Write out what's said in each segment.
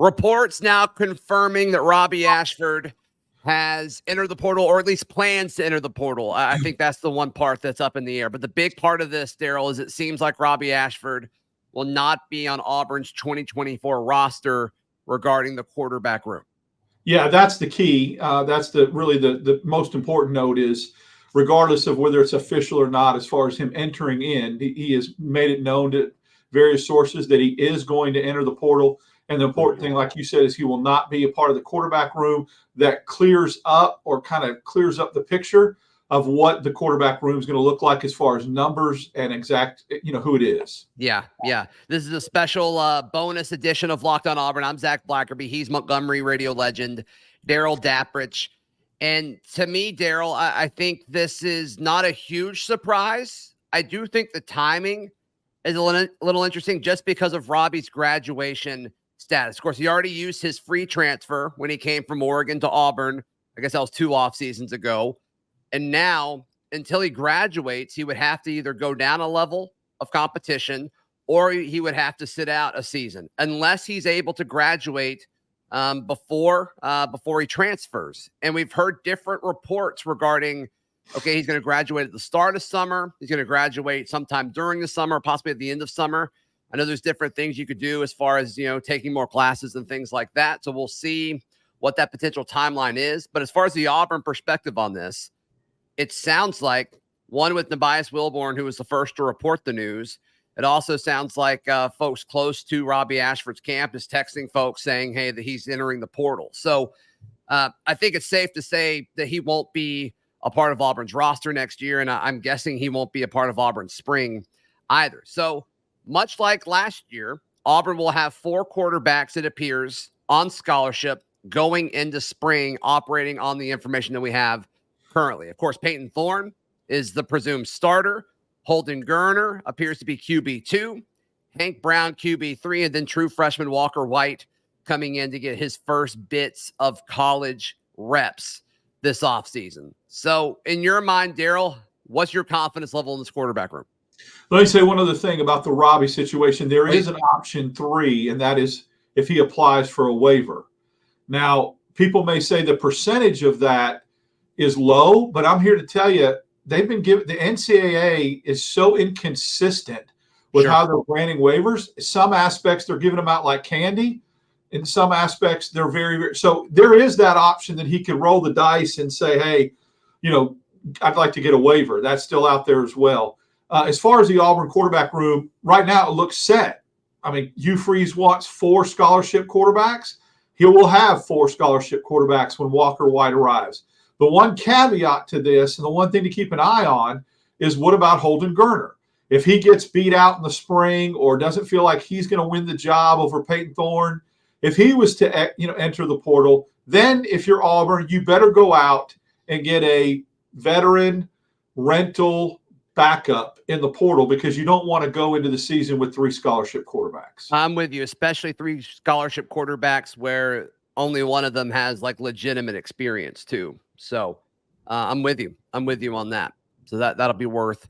Reports now confirming that Robby Ashford has entered the portal, or at least plans to enter the portal. I think that's the one part that's up in the air. But the big part of this, Darrell, is it seems like Robby Ashford will not be on Auburn's 2024 roster regarding the quarterback room. Yeah, that's the key. That's the most important note is, regardless of whether it's official or not, as far as him entering in, he has made it known to various sources that he is going to enter the portal. And the important thing, like you said, is he will not be a part of the quarterback room. That clears up the picture of what the quarterback room is going to look like as far as numbers and exact, who it is. Yeah. This is a special bonus edition of Locked On Auburn. I'm Zach Blackerby. He's Montgomery radio legend, Darrell Dapprich. And to me, Darrell, I think this is not a huge surprise. I do think the timing is a little interesting just because of Robby's graduation status. Of course, he already used his free transfer when he came from Oregon to Auburn. I guess that was 2 off seasons ago. And now, until he graduates, he would have to either go down a level of competition or he would have to sit out a season unless he's able to graduate before he transfers. And we've heard different reports regarding, okay, he's going to graduate at the start of summer. He's going to graduate sometime during the summer, possibly at the end of summer. I know there's different things you could do as far as, taking more classes and things like that. So we'll see what that potential timeline is. But as far as the Auburn perspective on this, it sounds like one with Nubyjas Wilborn, who was the first to report the news. It also sounds like folks close to Robby Ashford's camp is texting folks saying, hey, that he's entering the portal. So I think it's safe to say that he won't be a part of Auburn's roster next year. And I'm guessing he won't be a part of Auburn's spring either. So much like last year, Auburn will have 4 quarterbacks, it appears, on scholarship going into spring, operating on the information that we have currently. Of course, Peyton Thorne is the presumed starter. Holden Gardner appears to be QB2. Hank Brown, QB3, and then true freshman Walker White coming in to get his first bits of college reps this offseason. So in your mind, Darrell, what's your confidence level in this quarterback room? Let me say one other thing about the Robby situation. There is an option 3, and that is if he applies for a waiver. Now, people may say the percentage of that is low, but I'm here to tell you they've been given, the NCAA is so inconsistent with how they're granting waivers. Some aspects they're giving them out like candy. In some aspects they're very, very, so there is that option that he could roll the dice and say, hey, I'd like to get a waiver. That's still out there as well. As far as the Auburn quarterback room, right now it looks set. I mean, Hugh Freeze wants 4 scholarship quarterbacks. He will have 4 scholarship quarterbacks when Walker White arrives. The one caveat to this, and the one thing to keep an eye on, is what about Holden Gardner? If he gets beat out in the spring or doesn't feel like he's going to win the job over Peyton Thorne, if he was to enter the portal, then if you're Auburn, you better go out and get a veteran rental backup in the portal because you don't want to go into the season with 3 scholarship quarterbacks. I'm with you, especially 3 scholarship quarterbacks where only one of them has like legitimate experience too. So I'm with you. I'm with you on that. So that'll be worth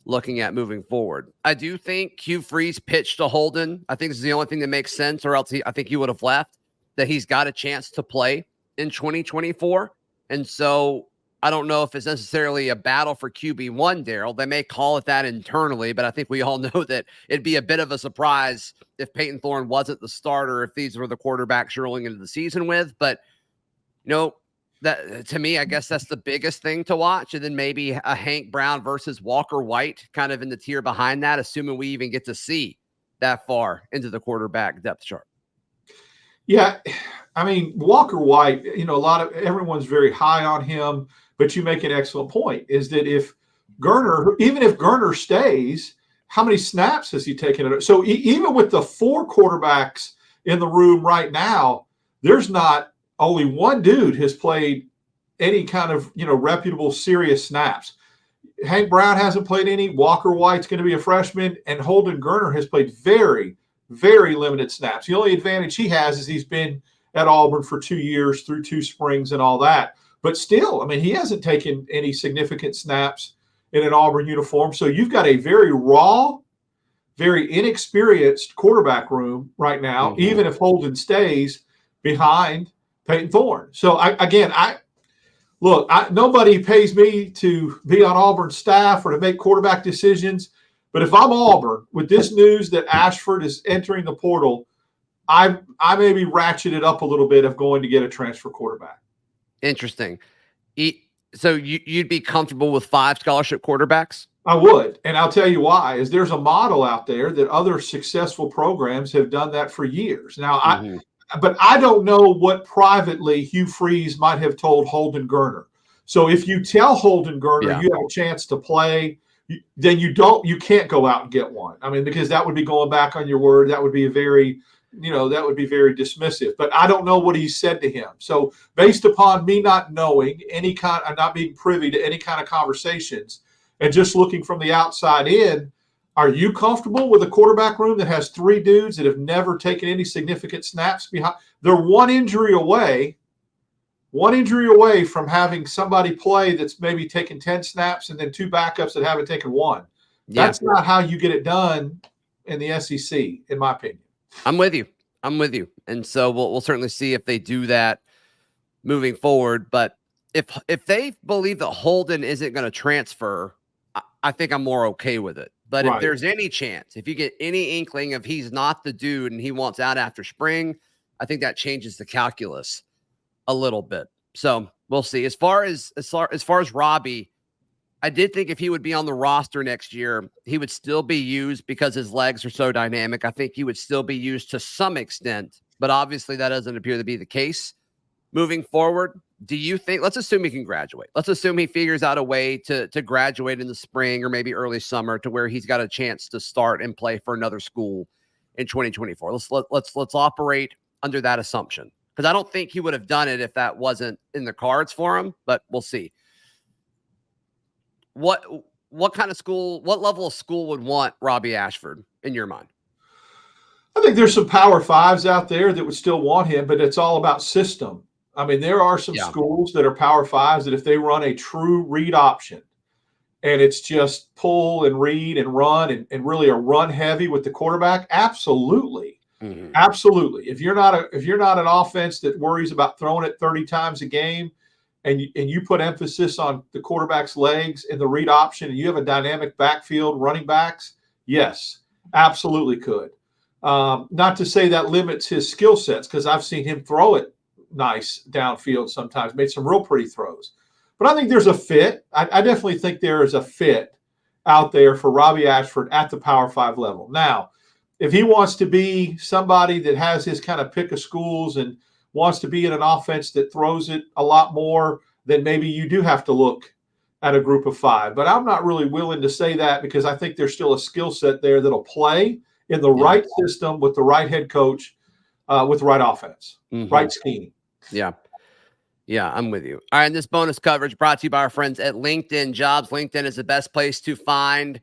looking at moving forward. I do think Hugh Freeze pitched to Holden. I think this is the only thing that makes sense, or else I think he would have left, that he's got a chance to play in 2024. And so I don't know if it's necessarily a battle for QB1, Darrell. They may call it that internally, but I think we all know that it'd be a bit of a surprise if Peyton Thorne wasn't the starter, if these were the quarterbacks you're rolling into the season with. But, that to me, I guess that's the biggest thing to watch. And then maybe a Hank Brown versus Walker White kind of in the tier behind that, assuming we even get to see that far into the quarterback depth chart. Yeah, I mean, Walker White, everyone's very high on him, but you make an excellent point, is that if Gardner stays, how many snaps has he taken? So even with the 4 quarterbacks in the room right now, there's not only one dude has played any kind of, reputable, serious snaps. Hank Brown hasn't played any. Walker White's going to be a freshman, and Holden Gardner has played very, very limited snaps. The only advantage he has is he's been at Auburn for 2 years through 2 springs and all that. But still, I mean, he hasn't taken any significant snaps in an Auburn uniform. So you've got a very raw, very inexperienced quarterback room right now, even if Holden stays behind Peyton Thorne. So nobody pays me to be on Auburn's staff or to make quarterback decisions. But if I'm Auburn, with this news that Ashford is entering the portal, I maybe ratchet it up a little bit of going to get a transfer quarterback. Interesting. So you'd be comfortable with 5 scholarship quarterbacks? I would. And I'll tell you why, is there's a model out there that other successful programs have done that for years. Now, but I don't know what privately Hugh Freeze might have told Holden Gardner. So if you tell Holden Gardner you have a chance to play, then you can't go out and get one. I mean, because that would be going back on your word. That would be very dismissive. But I don't know what he said to him. So based upon me not knowing not being privy to any kind of conversations and just looking from the outside in, are you comfortable with a quarterback room that has 3 dudes that have never taken any significant snaps behind? They're one injury away from having somebody play that's maybe taken 10 snaps and then 2 backups that haven't taken 1. That's not how you get it done in the SEC, in my opinion. I'm with you. And so we'll certainly see if they do that moving forward. But if they believe that Holden isn't going to transfer, I think I'm more okay with it. But if there's any chance, if you get any inkling of he's not the dude and he wants out after spring, I think that changes the calculus a little bit. So we'll see. As far as Robby, I did think if he would be on the roster next year, he would still be used because his legs are so dynamic. I think he would still be used to some extent, but obviously that doesn't appear to be the case moving forward. Do you think, let's assume he can graduate. Let's assume he figures out a way to graduate in the spring or maybe early summer to where he's got a chance to start and play for another school in 2024. Let's operate under that assumption, because I don't think he would have done it if that wasn't in the cards for him, but we'll see. What kind of school, what level of school would want Robby Ashford in your mind? I think there's some Power 5s out there that would still want him, but it's all about system. I mean, there are some schools that are Power 5s that if they run a true read option and it's just pull and read and run and really a run heavy with the quarterback, absolutely. Absolutely. If you're not an offense that worries about throwing it 30 times a game and you put emphasis on the quarterback's legs and the read option and you have a dynamic backfield running backs, yes, absolutely could. Not to say that limits his skill sets, because I've seen him throw it nice downfield sometimes, made some real pretty throws. But I think there's a fit. I definitely think there is a fit out there for Robby Ashford at the Power 5 level. Now, if he wants to be somebody that has his kind of pick of schools and wants to be in an offense that throws it a lot more, then maybe you do have to look at a group of 5. But I'm not really willing to say that, because I think there's still a skill set there that'll play in the right system with the right head coach, with the right offense, right scheme. Yeah, I'm with you. All right, and this bonus coverage brought to you by our friends at LinkedIn Jobs. LinkedIn is the best place to find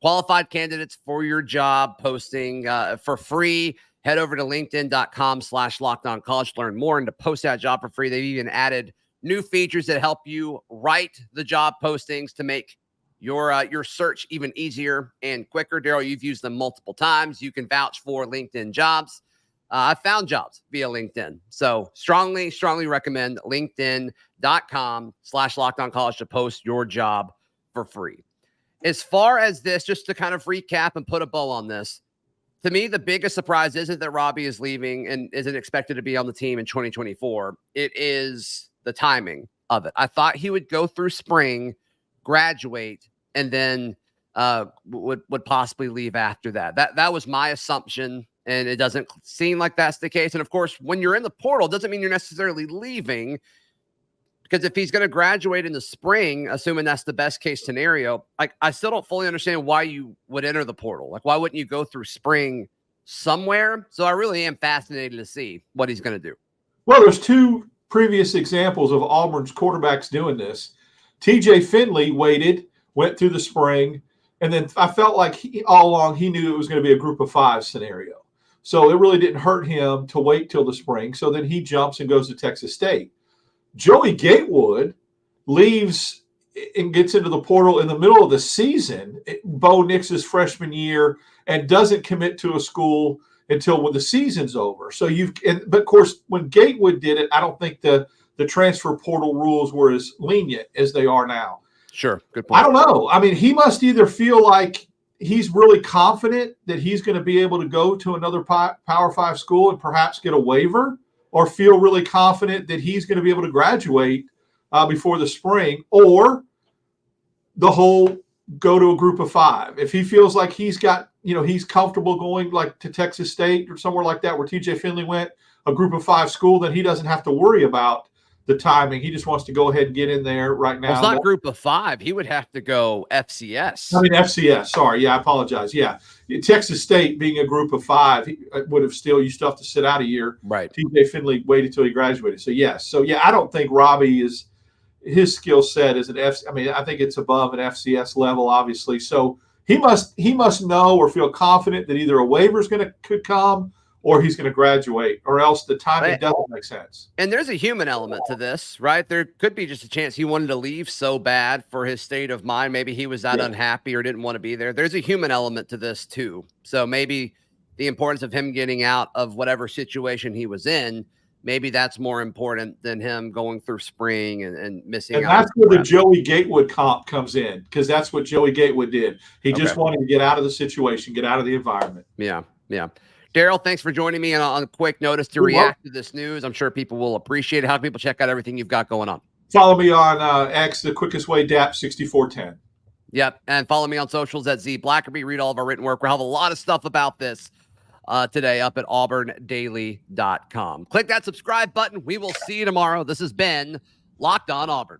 qualified candidates for your job posting for free. Head over to linkedin.com/lockedoncollege to learn more and to post that job for free. They've even added new features that help you write the job postings to make your search even easier and quicker. Darrell, you've used them multiple times. You can vouch for LinkedIn Jobs. I found jobs via LinkedIn. So strongly recommend linkedin.com/lockedoncollege to post your job for free. As far as this, just to kind of recap and put a bow on this, to me, the biggest surprise isn't that Robby is leaving and isn't expected to be on the team in 2024. It is the timing of it. I thought he would go through spring, graduate, and then would possibly leave after that. That was my assumption. And it doesn't seem like that's the case. And of course, when you're in the portal, it doesn't mean you're necessarily leaving, because if he's going to graduate in the spring, assuming that's the best case scenario, like, I still don't fully understand why you would enter the portal. Like, why wouldn't you go through spring somewhere? So I really am fascinated to see what he's going to do. Well, there's 2 previous examples of Auburn's quarterbacks doing this. TJ Finley went through the spring, and then I felt like all along he knew it was going to be a group of 5 scenario. So it really didn't hurt him to wait till the spring. So then he jumps and goes to Texas State. Joey Gatewood leaves and gets into the portal in the middle of the season, Bo Nix's freshman year, and doesn't commit to a school until when the season's over. So but of course, when Gatewood did it, I don't think the transfer portal rules were as lenient as they are now. Sure, good point. I don't know. I mean, he must either feel like he's really confident that he's going to be able to go to another Power 5 school and perhaps get a waiver, or feel really confident that he's going to be able to graduate before the spring, or the whole go to a group of 5. If he feels like he's got, he's comfortable going like to Texas State or somewhere like that where TJ Finley went, a group of 5 school, then he doesn't have to worry about the timing. He just wants to go ahead and get in there right now. Well, it's not group of 5. He would have to go FCS. I mean, FCS. Sorry. Yeah, I apologize. Yeah. Texas State being a group of 5 would have still, you still have to sit out a year. Right. TJ Finley waited till he graduated. So, yes. So, yeah, I don't think Robby his skill set is I think it's above an FCS level, obviously. So he must know or feel confident that either a waiver could come, or he's going to graduate, or else the timing doesn't make sense. And there's a human element to this, right? There could be just a chance he wanted to leave so bad for his state of mind. Maybe he was that unhappy or didn't want to be there. There's a human element to this too. So maybe the importance of him getting out of whatever situation he was in, maybe that's more important than him going through spring and missing out. And that's where the Joey Gatewood comp comes in, because that's what Joey Gatewood did. He just wanted to get out of the situation, get out of the environment. Yeah. Darrell, thanks for joining me on quick notice to react to this news. I'm sure people will appreciate it. How can people check out everything you've got going on? Follow me on X, the quickest way, DAP6410. Yep, and follow me on socials at Z Blackerby. Read all of our written work. We'll have a lot of stuff about this today up at auburndaily.com. Click that subscribe button. We will see you tomorrow. This has been Locked On Auburn.